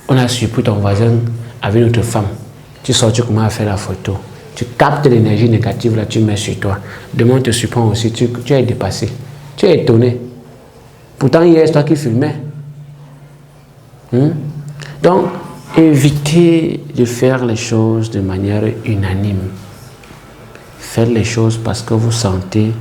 On a surpris ton voisin avec une autre femme. Tu sors, tu commences à faire la photo. Tu captes l'énergie négative, là, tu mets sur toi. Demain, on te surprend aussi, tu es dépassé. Tu es étonné. Pourtant, hier, c'est toi qui filmais. Donc, évitez de faire les choses de manière unanime. Faites les choses parce que vous sentez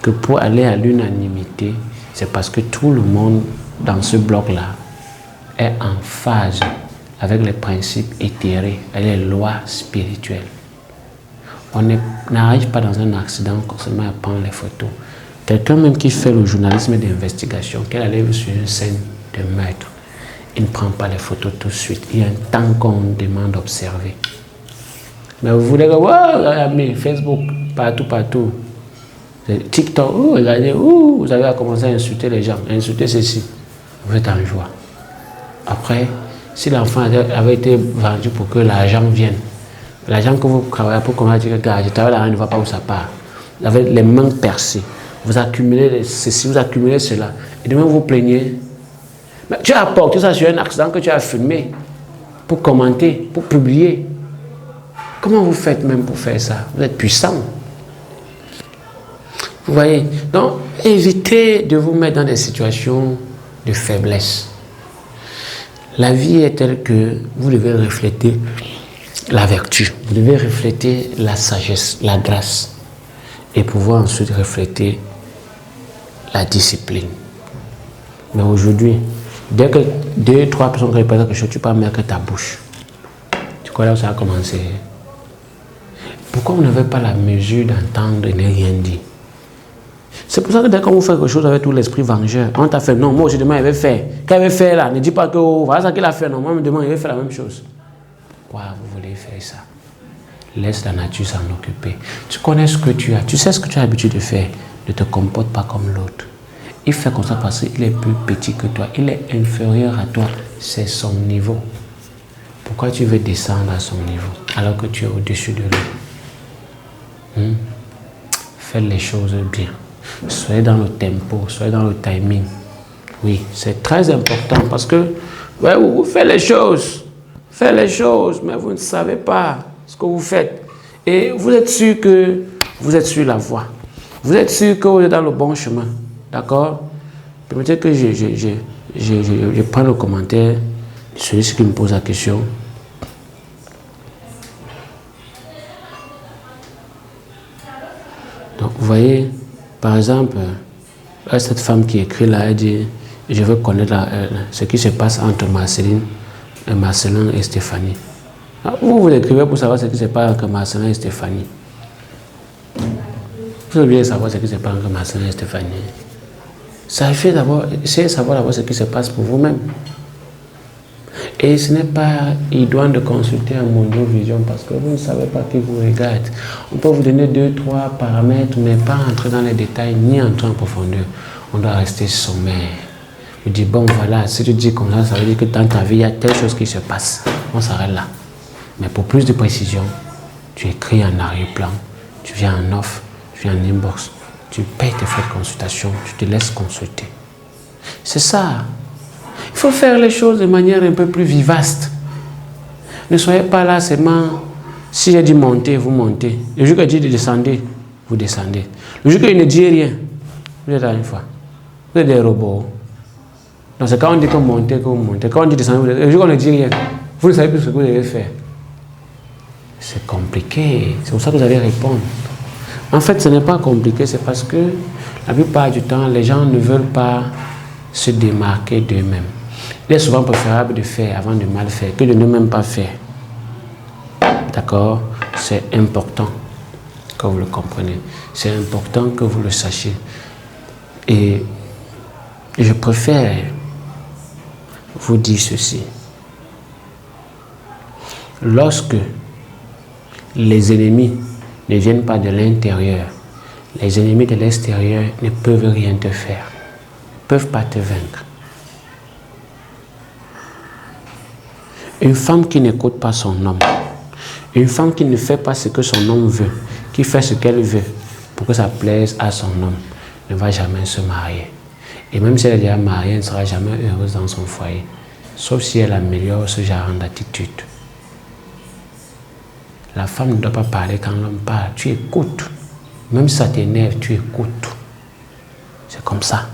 que pour aller à l'unanimité, c'est parce que tout le monde dans ce bloc-là est en phase avec les principes éthérés et les lois spirituelles. On n'arrive pas dans un accident seulement à prendre les photos. Quelqu'un même qui fait le journalisme d'investigation, qui arrive sur une scène de meurtre, il ne prend pas les photos tout de suite. Il y a un temps qu'on demande d'observer. Mais vous voulez voir, mais Facebook, partout. TikTok, regardez, vous avez commencé à insulter les gens, à insulter ceci. Vous êtes en joie. Après, si l'enfant avait été vendu pour que l'argent vienne, l'argent que vous travaillez pour qu'on a dit, regarde, je travaille l'argent, ne va pas où ça part. Vous avez les mains percées. Vous accumulez ceci, vous accumulez cela. Et demain, vous plaignez. Mais tu as apporté ça sur un accident que tu as filmé pour commenter, pour publier. Comment vous faites même pour faire ça? Vous êtes puissant. Vous voyez? Donc, évitez de vous mettre dans des situations de faiblesse. La vie est telle que vous devez refléter la vertu, vous devez refléter la sagesse, la grâce, et pouvoir ensuite refléter la discipline. Mais aujourd'hui, dès que 2-3 personnes répètent quelque chose, tu peux mettre ta bouche. Tu crois là où ça a commencé? Pourquoi on n'avait pas la mesure d'entendre et ne rien dire? C'est pour ça que dès qu'on vous fait quelque chose avec tout l'esprit vengeur, on t'a fait non, moi aussi demain il va faire. Quand il va faire là, ne dis pas que voilà ça qu'il a fait, non, moi demain il va faire la même chose. Pourquoi vous voulez faire ça? Laisse la nature s'en occuper. Tu connais ce que tu as, tu sais ce que tu as l'habitude de faire. Ne te comporte pas comme l'autre. Il fait comme ça parce qu'il est plus petit que toi, il est inférieur à toi, c'est son niveau. Pourquoi tu veux descendre à son niveau alors que tu es au-dessus de lui? Faites les choses bien. Soyez dans le tempo, soyez dans le timing. Oui, c'est très important parce que ouais, vous faites les choses, mais vous ne savez pas ce que vous faites. Et vous êtes sûr que vous êtes sur la voie. Vous êtes sûr que vous êtes dans le bon chemin. D'accord? Permettez que je prends le commentaire de celui qui me pose la question. Donc, vous voyez, par exemple, cette femme qui écrit là, elle dit, je veux connaître ce qui se passe entre Marcelin et Stéphanie. Vous écrivez pour savoir ce qui se passe entre Marcelin et Stéphanie. Vous devez savoir ce qui se passe entre Marcelin et Stéphanie. Ça fait d'abord, essayez de savoir d'abord ce qui se passe pour vous-même. Et ce n'est pas idoine de consulter un mondo-vision parce que vous ne savez pas qui vous regarde. On peut vous donner 2-3 paramètres, mais pas entrer dans les détails ni entrer en profondeur. On doit rester sommaire. Vous dites, bon voilà, si tu dis comme ça veut dire que dans ta vie, il y a telle chose qui se passe. On s'arrête là. Mais pour plus de précision, tu écris en arrière-plan, tu viens en off, tu viens en inbox, tu payes tes frais de consultation, tu te laisses consulter. C'est ça. Il faut faire les choses de manière un peu plus vivace. Ne soyez pas là seulement, si j'ai dit monter, vous montez. Le jour que j'ai dit descendez, vous descendez. Le jour qu'il ne dit rien, vous êtes là une fois. Vous êtes des robots. Donc c'est quand on dit que montez, que vous montez. Quand on dit descendez, le jour qu'on ne dit rien, vous ne savez plus ce que vous devez faire. C'est compliqué. C'est pour ça que vous allez répondre. En fait, ce n'est pas compliqué, c'est parce que la plupart du temps, les gens ne veulent pas se démarquer d'eux-mêmes. Il est souvent préférable de faire avant de mal faire que de ne même pas faire. D'accord? C'est important que vous le compreniez. C'est important que vous le sachiez. Et je préfère vous dire ceci. Lorsque les ennemis ne viennent pas de l'intérieur, les ennemis de l'extérieur ne peuvent rien te faire, ne peuvent pas te vaincre. Une femme qui n'écoute pas son homme, une femme qui ne fait pas ce que son homme veut, qui fait ce qu'elle veut pour que ça plaise à son homme, ne va jamais se marier. Et même si elle est déjà mariée, elle ne sera jamais heureuse dans son foyer. sauf si elle améliore ce genre d'attitude. La femme ne doit pas parler quand l'homme parle. Tu écoutes. Même si ça t'énerve, tu écoutes. C'est comme ça.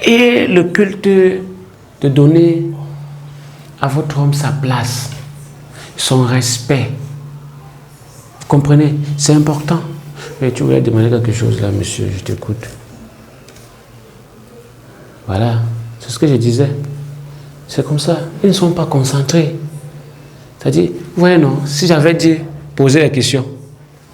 Et le culte de donner à votre homme sa place, son respect. Vous comprenez? C'est important. Mais tu voulais demander quelque chose là, monsieur, je t'écoute. Voilà, c'est ce que je disais. C'est comme ça. Ils ne sont pas concentrés. C'est-à-dire, vous voyez, non, si j'avais dit poser la question,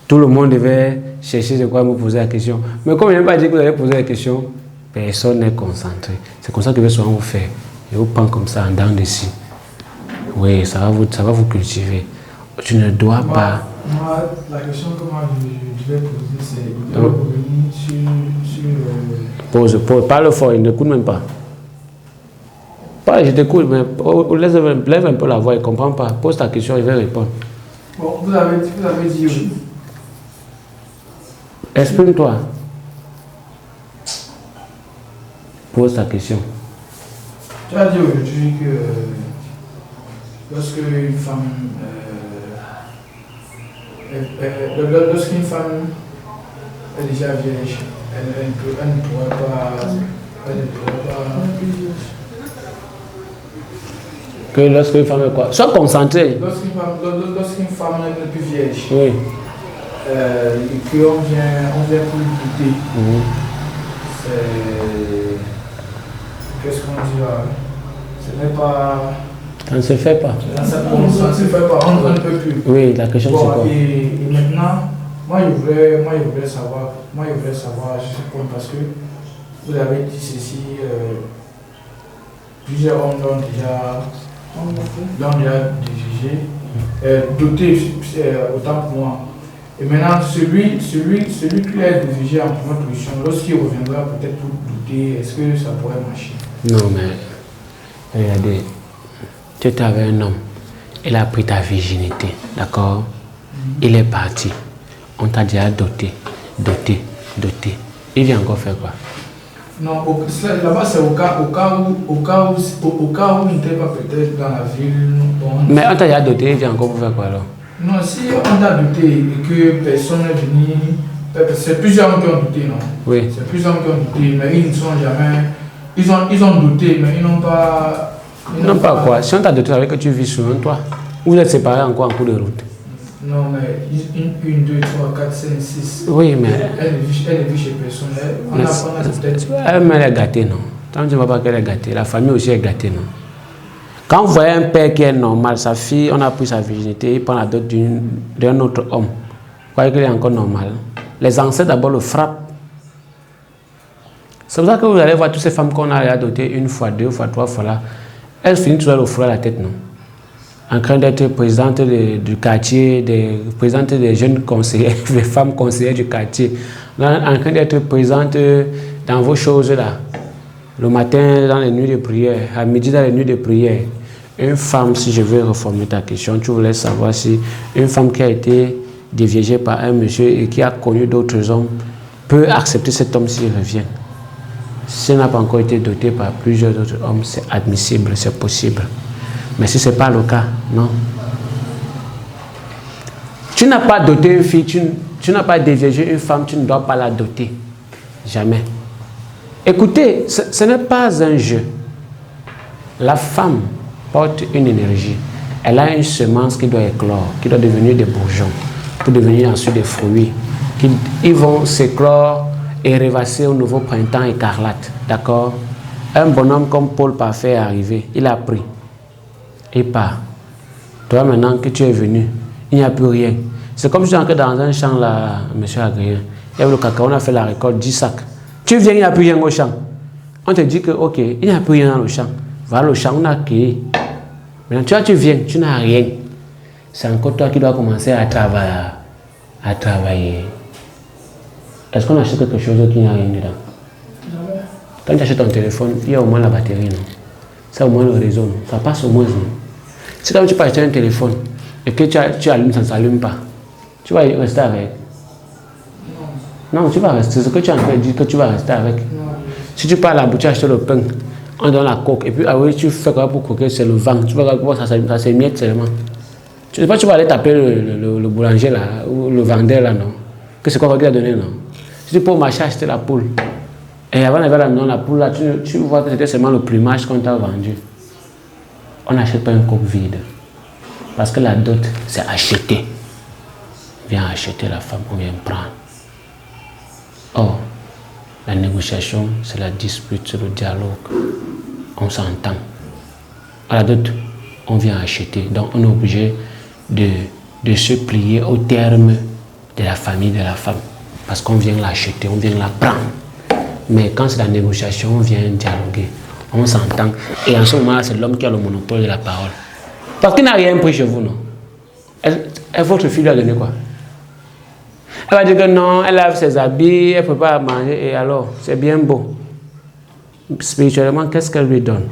tout le monde devait chercher de quoi me poser la question. Mais comme je n'ai pas dit que vous allez poser la question, personne n'est concentré. C'est comme ça que je vais souvent vous faire. Je vous prends comme ça en dents d'ici. Oui, ça va vous cultiver. Tu ne dois pas. Moi, la question que moi je vais poser, c'est de revenir sur. Pose. Parle fort, il n'écoute même pas. Parle, je t'écoute, mais lève un peu la voix, il ne comprend pas. Pose ta question, il va répondre. Bon, vous avez dit oui. Exprime-toi. Pose ta question. Tu as dit aujourd'hui que lorsqu'une femme est déjà vierge, elle ne pourrait pas. Que lorsqu'une femme est quoi? Sois concentré. Lorsqu'une femme n'est plus vierge, oui. Et qu'on vient pour lui goûter, qu'est-ce qu'on dit là? Ce n'est pas. Ça ne se fait pas. Ça ne se fait pas, on ne peut plus. Oui, la question c'est quoi? Et maintenant, moi je voulais savoir, je sais pas, parce que vous avez dit ceci, plusieurs hommes l'ont déjà dirigé, doté autant pour moi. Et maintenant, celui qui est dirigé en première position, lorsqu'il reviendra peut-être pour douter, est-ce que ça pourrait marcher? Non, mais regardez, tu étais avec un homme, il a pris ta virginité, d'accord? Il est parti, on t'a déjà doté. Il vient encore faire quoi? Non, là-bas c'est au cas où il n'était pas peut-être dans la ville. Mais on t'a déjà doté, il vient encore pour faire quoi alors? Non, si on t'a doté et que personne n'est venu, c'est plusieurs hommes qui ont doté, non? Oui. C'est plusieurs hommes qui ont doté, mais ils ne sont jamais. Ils ont doté, mais ils n'ont pas. Non, pas quoi? Si on t'a doté, ça veut dire que tu vis sur un toit. Vous êtes séparés encore en cours de route. Non, mais 1, 2, 3, 4, 5, 6. Oui, mais. Elle ne vit chez personne. On a peut-être. Elle est gâtée, non? Tant que tu ne vois pas qu'elle est gâtée, la famille aussi est gâtée, non? Quand vous voyez un père qui est normal, sa fille, on a pris sa virginité, il prend la dot d'un autre homme. Vous croyez qu'il est encore normal? Les ancêtres d'abord le frappent. C'est pour ça que vous allez voir toutes ces femmes qu'on a adoptées une fois, 2 fois, 3 fois là, elles finissent toujours au four à la tête, non? En train d'être présidente du quartier, présidente des jeunes conseillers, des femmes conseillères du quartier, en train d'être présente dans vos choses là. Le matin dans les nuits de prière, à midi dans les nuits de prière. Une femme, si je veux reformuler ta question, tu voulais savoir si une femme qui a été déviégée par un monsieur et qui a connu d'autres hommes peut accepter cet homme s'il revient. Si elle n'a pas encore été dotée par plusieurs autres hommes, c'est admissible, c'est possible. Mais si ce n'est pas le cas, non. Tu n'as pas doté une fille, tu n'as pas déviégé une femme, tu ne dois pas la doter. Jamais. Écoutez, ce n'est pas un jeu. La femme porte une énergie. Elle a une semence qui doit éclore, qui doit devenir des bourgeons, pour devenir ensuite des fruits. Ils vont s'éclore et rêvasser au nouveau printemps écarlate. D'accord? Un bonhomme comme Paul Parfait est arrivé. Il a pris. Il part. Toi, maintenant que tu es venu, il n'y a plus rien. C'est comme si tu entres dans un champ là, monsieur Agrien. Il y avait le cacao, on a fait la récolte 10 sacs. Tu viens, il n'y a plus rien au champ. On te dit que, ok, il n'y a plus rien dans le champ. Voilà le champ, on a créé. Maintenant, tu viens, tu n'as rien. C'est encore toi qui dois commencer à travailler. Est-ce qu'on achète quelque chose qui n'y a rien dedans? Quand tu achètes ton téléphone, il y a au moins la batterie, non? C'est au moins le réseau, non? Ça passe au moins, non? Si quand tu peux acheter un téléphone et que tu allumes, ça ne s'allume pas, tu vas rester avec? Non, tu vas rester. C'est ce que tu es en train de dire que tu vas rester avec. Si tu pars à la boutique acheter le pain, on donne la coque. Et puis, ah oui, tu fais quoi pour coquer, c'est le vent. Tu vois comment ça s'émiette seulement. Tu sais pas, tu vas aller taper le boulanger là, ou le vendeur là, non? Que c'est quoi qu'il a donné, non? Si tu peux marcher acheter la poule. Et avant d'avoir la poule là, tu vois que c'était seulement le plumage qu'on t'a vendu. On n'achète pas une coque vide. Parce que la dot, c'est acheter. On vient acheter la femme, on vient prendre. Or, la négociation, c'est la dispute, c'est le dialogue. On s'entend. À la dot, on vient acheter. Donc, on est obligé de se plier au terme de la famille de la femme. Parce qu'on vient l'acheter, on vient la prendre. Mais quand c'est la négociation, on vient dialoguer. On s'entend. Et en ce moment-là, c'est l'homme qui a le monopole de la parole. Parce qu'il n'a rien pris chez vous, non? Votre fille lui a donné quoi? Elle va dire que non, elle lave ses habits, elle ne peut pas manger. Et alors, c'est bien beau. Spirituellement, qu'est-ce qu'elle lui donne?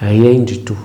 Rien du tout.